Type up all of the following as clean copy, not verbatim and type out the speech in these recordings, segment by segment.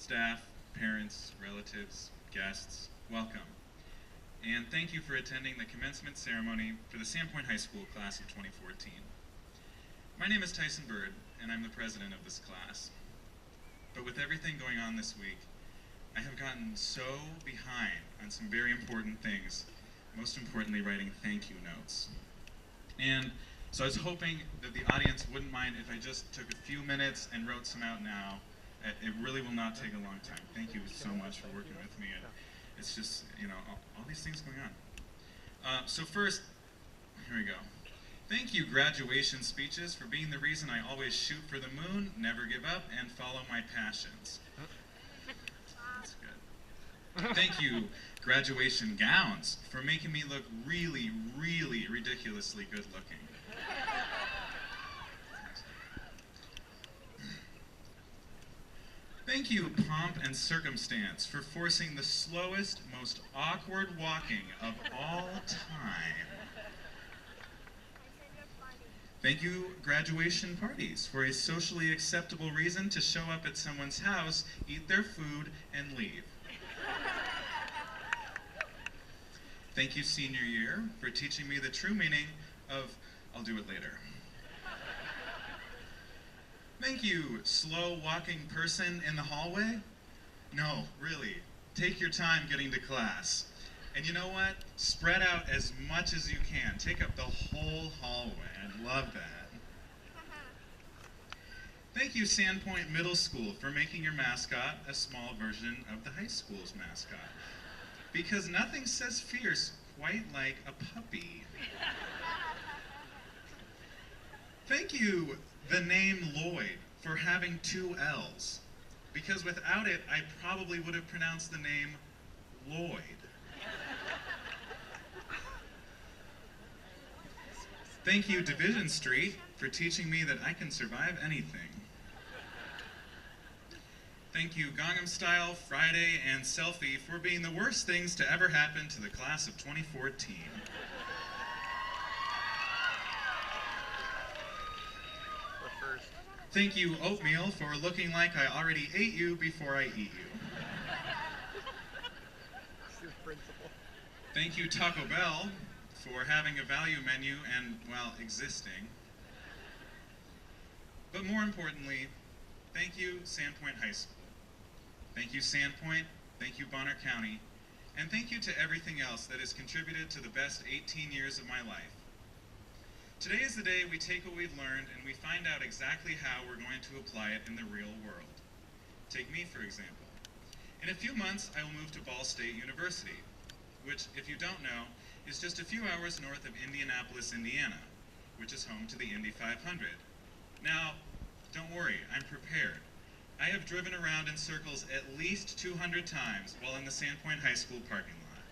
Staff, parents, relatives, guests, welcome. And thank you for attending the commencement ceremony for the Sandpoint High School class of 2014. My name is Tyson Bird, and I'm the president of this class. But with everything going on this week, I have gotten so behind on some very important things, most importantly writing thank you notes. And so I was hoping that the audience wouldn't mind if I just took a few minutes and wrote some out now. It really will not take a long time. Thank you so much for working with me. It's just, you know, all these things going on. So first, here we go. Thank you, graduation speeches, for being the reason I always shoot for the moon, never give up, and follow my passions. That's good. Thank you, graduation gowns, for making me look really, really ridiculously good looking. Thank you, Pomp and Circumstance, for forcing the slowest, most awkward walking of all time. Thank you, graduation parties, for a socially acceptable reason to show up at someone's house, eat their food, and leave. Thank you, senior year, for teaching me the true meaning of, I'll do it later. Thank you, slow walking person in the hallway. No, really, take your time getting to class. And you know what? Spread out as much as you can. Take up the whole hallway. I love that. Thank you, Sandpoint Middle School, for making your mascot a small version of the high school's mascot. Because nothing says fierce quite like a puppy. Thank you, the name Lloyd, for having 2 L's. Because without it, I probably would have pronounced the name Lloyd. Thank you, Division Street, for teaching me that I can survive anything. Thank you, Gangnam Style, Friday, and Selfie, for being the worst things to ever happen to the class of 2014. Thank you, Oatmeal, for looking like I already ate you before I eat you. Thank you, Taco Bell, for having a value menu and, well, existing. But more importantly, thank you, Sandpoint High School. Thank you, Sandpoint, thank you, Bonner County, and thank you to everything else that has contributed to the best 18 years of my life. Today is the day we take what we've learned and we find out exactly how we're going to apply it in the real world. Take me, for example. In a few months, I will move to Ball State University, which, if you don't know, is just a few hours north of Indianapolis, Indiana, which is home to the Indy 500. Now, don't worry, I'm prepared. I have driven around in circles at least 200 times while in the Sandpoint High School parking lot.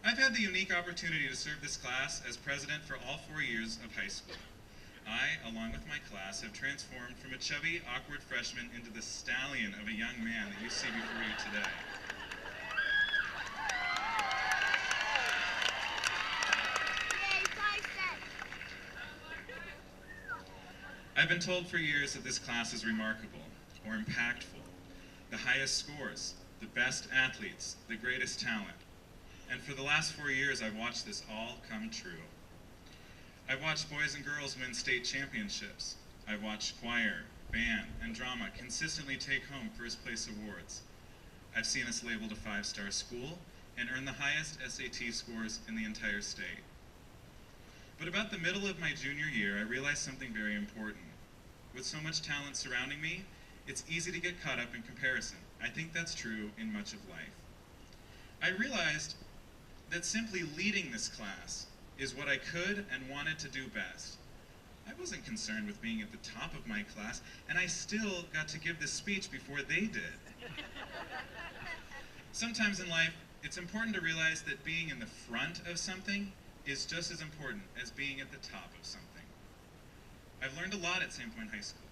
I've had the unique opportunity to serve this class as president for all 4 years of high school. I, along with my class, have transformed from a chubby, awkward freshman into the stallion of a young man that you see before you today. I've been told for years that this class is remarkable, or impactful, the highest scores, the best athletes, the greatest talent. And for the last 4 years, I've watched this all come true. I've watched boys and girls win state championships. I've watched choir, band, and drama consistently take home first place awards. I've seen us labeled a 5-star school and earn the highest SAT scores in the entire state. But about the middle of my junior year, I realized something very important. With so much talent surrounding me, it's easy to get caught up in comparison. I think that's true in much of life. I realized that simply leading this class is what I could and wanted to do best. I wasn't concerned with being at the top of my class, and I still got to give this speech before they did. Sometimes in life, it's important to realize that being in the front of something is just as important as being at the top of something. I've learned a lot at Sandpoint High School,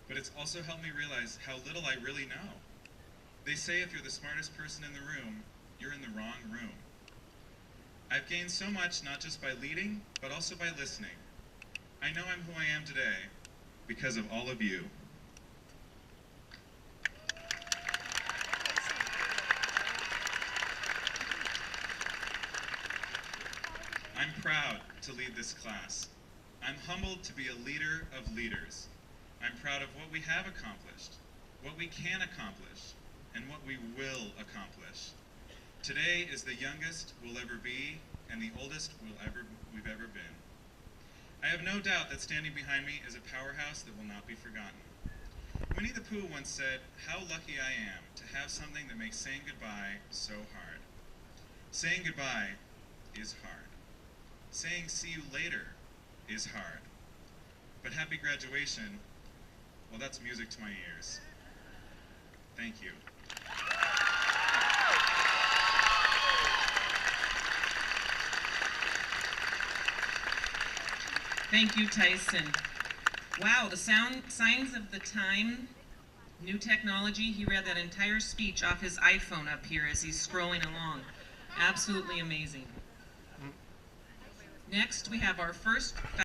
but it's also helped me realize how little I really know. They say if you're the smartest person in the room, you're in the wrong room. I've gained so much not just by leading, but also by listening. I know I'm who I am today because of all of you. I'm proud to lead this class. I'm humbled to be a leader of leaders. I'm proud of what we have accomplished, what we can accomplish, and what we will accomplish. Today is the youngest we'll ever be, and the oldest we've ever been. I have no doubt that standing behind me is a powerhouse that will not be forgotten. Winnie the Pooh once said, "How lucky I am to have something that makes saying goodbye so hard." Saying goodbye is hard. Saying see you later is hard. But happy graduation, well, that's music to my ears. Thank you. Thank you, Tyson. Wow, the signs of the time, new technology. He read that entire speech off his iPhone up here as he's scrolling along. Absolutely amazing. Next, we have our first